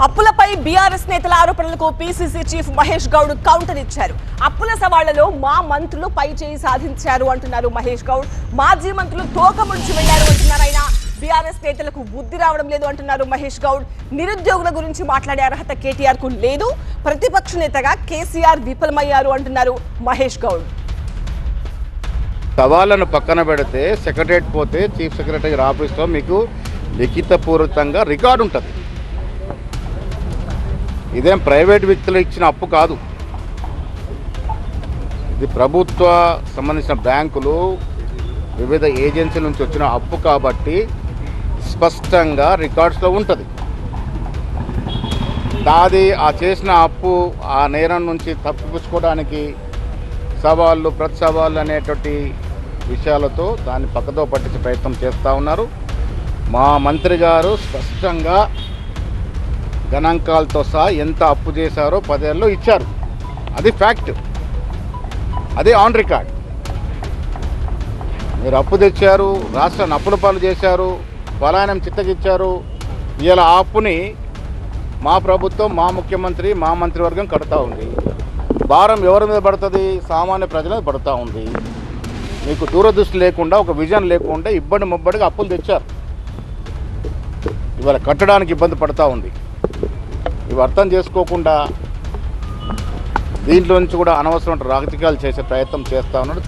అప్పులపై బీఆర్ఎస్ నేతల ఆరోపణలకు PCC chief Mahesh Goud counter ఇచ్చారు. అప్పుల సవాళ్లలో మా మంత్రులు పై చేయి సాధించారు అంటున్నారు మహేష్ గౌడ్. మాజీ మంత్రులు తోక ముడిచి వెళ్లారు అంటున్నారు ఆయన. బీఆర్ఎస్ నేతలకు బుద్ధి రావడం లేదు అంటున్నారు మహేష్ గౌడ్. నిరుద్యోగుల గురించి మాట్లాడే అర్హత కేటీఆర్ కు లేదు, ప్రతిపక్ష నేతగా కేసీఆర్ విఫలమయ్యారు అంటున్నారు మహేష్ గౌడ్. సవాళ్లను పక్కన పెడితే సెక్రటరేట్ పోతే చీఫ్ సెక్రటరీ ఆఫీస్లో మీకు లిఖితపూర్వకంగా రికార్డు ఉంటుంది. ఇదేం ప్రైవేట్ వ్యక్తులు ఇచ్చిన అప్పు కాదు, ఇది ప్రభుత్వ సంబంధించిన బ్యాంకులు వివిధ ఏజెన్సీల నుంచి వచ్చిన అప్పు కాబట్టి స్పష్టంగా రికార్డ్స్లో ఉంటుంది. దాది ఆ చేసిన అప్పు ఆ నేరం నుంచి తప్పిపుచ్చుకోవడానికి సవాళ్ళు ప్రతి సవాళ్ళు అనేటువంటి విషయాలతో దాన్ని పక్కతో పట్టించే ప్రయత్నం చేస్తూ ఉన్నారు. మా మంత్రి గారు స్పష్టంగా గణాంకాలతో సహా ఎంత అప్పు చేశారో 10 ఏళ్ళలో ఇచ్చారు. అది ఫ్యాక్ట్, అది ఆన్ రికార్డ్. మీరు అప్పు తెచ్చారు, రాష్ట్రాన్ని అప్పుల పాలు చేశారు, పలాయనం చిత్తగిచ్చారు. ఇలా ఆ అప్పుని మా ప్రభుత్వం, మా ముఖ్యమంత్రి, మా మంత్రివర్గం కడతా ఉంది. భారం ఎవరి మీద పడుతుంది? సామాన్య ప్రజల మీద పడుతూ ఉంది. మీకు దూరదృష్టి లేకుండా, ఒక విజన్ లేకుండా ఇబ్బంది ముబ్బడిగా అప్పులు తెచ్చారు. ఇవాళ కట్టడానికి ఇబ్బంది పడుతూ ఉంది. ఇవి అర్థం చేసుకోకుండా దీంట్లో నుంచి కూడా అనవసరమైన రాజకీయాలు చేసే ప్రయత్నం చేస్తూ ఉన్నాడు.